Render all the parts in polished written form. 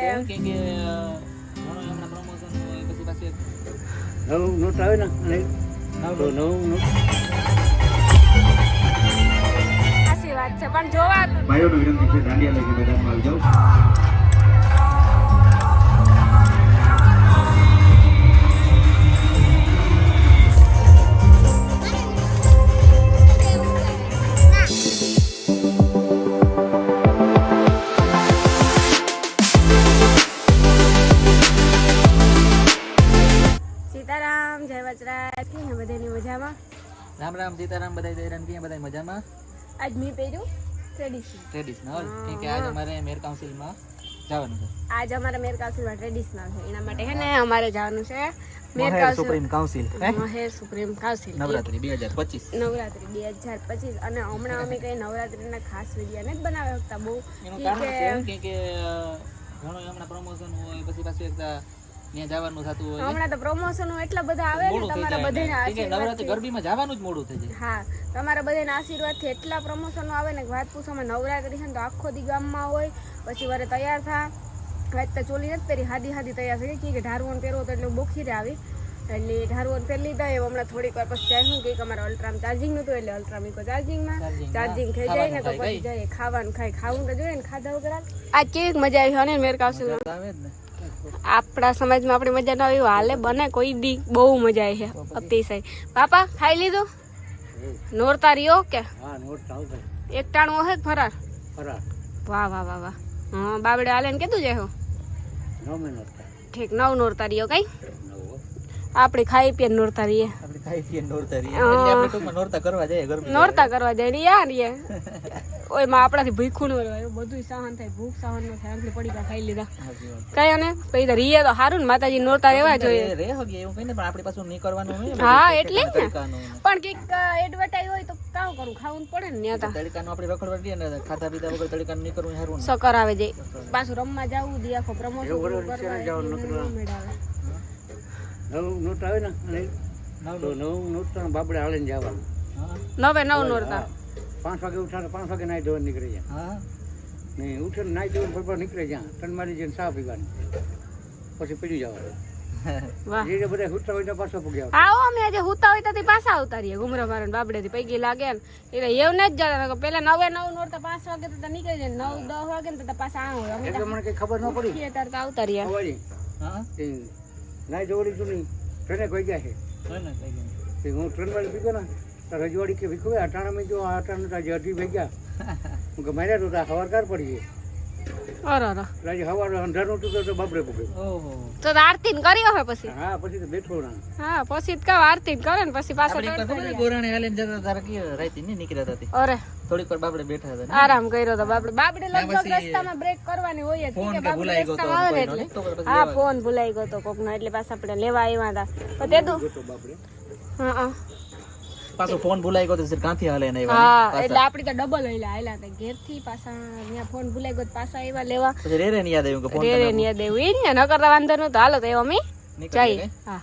કે ઘણો હમણાં પ્રમોશન હોય પછી પાછી નવું નોટ આવે ને નવું નોટ સાચી વાત છે પણ જોવા ભાઈઓને વિનંતી છે દાંડિયા લઈને મેદાનમાં આવી જાઓ. સીતારામ જય વચરાજ કે હે બધાની મજામાં. રામ રામ સીતારામ બધા દૈરાન કે બધા મજામાં. આજ મેં પહેર્યું ટ્રેડિશનલ કે આજ અમારે મેર કાઉન્સિલમાં જવાનું છે. આજ અમારે મેર કાઉન્સિલમાં ટ્રેડિશનલ છે એના માટે હે ને અમારે જવાનું છે મેર મહેર સુપ્રીમ કાઉન્સિલ મહેર સુપ્રીમ કાઉન્સિલ નવરાત્રી 2025 નવરાત્રી 2025 અને હમણાં અમે કઈ નવરાત્રીના ખાસ વિડીયો નથી બનાવી શકતા બહુ એનું કારણ છે કે ઘણો હમણાં પ્રમોશન હોય પછી પાછું એકદા ત્યાં જવાનું થતું હોય હમણાં તો પ્રમોશનો એટલા બધા આવે ને તમારા બધાના આશીર્વાદ નવરાત્રી ગરબીમાં જવાનું જ મોડું થઈ જાય. હા તમારા બધાના આશીર્વાદથી એટલા પ્રમોશનો આવે ને વાત પૂછોમાં નવરાત્રી છે ને તો આખો દી ગામમાં હોય પછી વારે તૈયાર થા વાત તો ચોલી નથી પહેરી હાદી તૈયાર થઈ કે ઢારવણ પહેરવો તો એટલે બોખી રે આવી એટલે ઢારવણ પહેરી લીધા એ હમણાં થોડીક વાર પછી જાય શું કે અમારા અલ્ટ્રામાં ચાર્જિંગ નહોતું એટલે અલ્ટ્રા મીકો ચાર્જિંગમાં ચાર્જિંગ થઈ જાય ને તો પછી જાય ખાવાનું ખાવું તો જોઈએ ને ખાધા વગર આ કેવી મજા આવી હોય ને મેર કાઉન્સિલમાં આવે જ ને આપણા સમાજમાં આપણી મજા ના આવી હાલે બને કોઈ દી બહુ મજા આવી છે અતિશય. પાપા ખાઈ લીધું નોરતા રહ્યો કે હા નોટ આવશે એક ટાણું હે ફરાર ફરાર વાહ વાહ વાહ વાહ હા બાબડે હાલે ને કીધું જાય હું 9 મિનિટ ઠીક 9 નોરતા રહ્યો કઈ 9 આપણે ખાઈ પીએ નોરતા રહીએ આપણે ખાઈ પીએ નોરતા રહીએ એટલે આપણે ટૂંકમાં નોરતા કરવા જાય ગરબી નોરતા કરવા જાય ને યાર રે ઓયમાં આપણાથી ભૂખ્યું ન રહેવાય બધું સહન થાય ભૂખ સહન ન થાય આંખલી પડીકા ખાઈ લીધા કઈ અને પછી તો રીએ તો સારું ને માતાજી નોરતા રહેવા જોઈએ રે હગે એવું કઈ ને પણ આપણી પાછું નહીં કરવાનું હોય હા એટલે જ ને તડકાનું પણ કઈક એડવર્ટાઈઝ હોય તો કામ કરું ખાવું પડે ને ત્યાં તા તડકાનું આપણે રખડવા દઈએ ને ખાધા પીધા વગર તડકાનું નહીં કરવું સારું સકર આવે જાય પાછું રમવા જવું દી આખો પ્રમોશન નવું નોટ આવે ને નવું નોટ તો બાપડે હાલીને જવાનું 9 નોરતા 5 વાગે ઉઠાડે 5 વાગે નાઈ ધોઈને નીકળી જાય હા નહીં ઉઠીને નાઈ ધોઈને બરાબર નીકળી જાય ત્રણ મારી જઈને ચા પીવાની પછી પીડી જવાનું વાહ જે બધા હુતા હોય તો પાછો પૂગ્યા આવો અમે આજે હુતા હોય તો પાછા આવતા રહીએ ગુમરા મારન બાબડે થી પૈકી લાગે ને એટલે એવું ન જ જતા પેલા 9 નોરતા 5 વાગે તો નીકળી જાય 9-10 વાગે ને તો પાછા આવો અમે એટલે મને કઈ ખબર ન પડી ત્યારે તો આવતા રહ્યા સવારે હા નાઈ ધોવડી તું નહીં ટ્રેને કોઈ ગયા છે ને તે હું ટ્રેન વાળી પીગો ને તો રજવાડી કે ભીખો અટાણામાં જો અટાણું તાજે અઢી ભેગ્યા હું કે માર્યા તો સવાર કાર પડી ગઈ અરે રાજી સવાર અંધારું હતું તો બાપડે પૂગે ઓહો તો આરતી ને કર્યો હે પછી હા પછી તો બેઠો ના હા પછી તો કા આરતી કરે ને પછી પાછો આપણે એક વાર ગોરાણે હાલીને જતા તારા કે રાતી નહીં નીકળ્યા હતા અરે થોડીક વાર બાપડે બેઠા હતા આરામ કર્યો તો બાપડે લગભગ રસ્તામાં બ્રેક કરવાની હોય જ ફોન કે કે ભૂલાઈ ગયો તો આવે ને કોઈનો એટલે હા ફોન ભૂલાઈ ગયો તો કોકનો એટલે પાછા આપણે લેવા આવ્યા હતા તો તે તું તો બાપડે હા હા પાછો ફોન ભૂલાઈ ગયો તો સર કાંથી હાલે ને હા એટલે આપડી તો ડબલ આયલા હતા ઘેર થી પાછા ત્યાં ફોન ભૂલાઈ ગયો પાછા આવ્યા લેવા પછી રેરે ની યાદ આવ્યું કે ફોન રે ને યાદ એવું ઈ ને ન કરતા વાંધો નતો હાલો તો એવો અમે જઈએ હા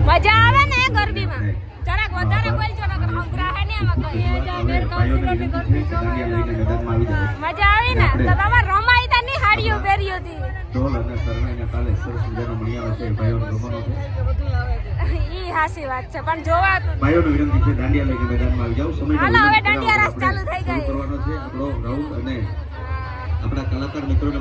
મજા આવે ને ગરબીમાં જરાક વધારે બોલજો ને સંગ્રહ ને એમાં કઈ મજા આવી ને તો તમારે રમાઈ તા ની હાડીઓ પહેર્યો હતી ઢોલ અને શરણાઈના તાલે સરસ મજાનો મણિયારો છે ભાઈઓનો રમવાનો છે ઈ હાસી વાત છે પણ જોવા ભાઈઓનો વિનંતી છે દાંડિયા લઈને મેદાનમાં આવી જાવ સમય હાલો હવે દાંડિયા રાસ ચાલુ થઈ ગઈ કરવાનો છે આપણો રાઉન્ડ અને આપણા કલાકાર મિત્રોને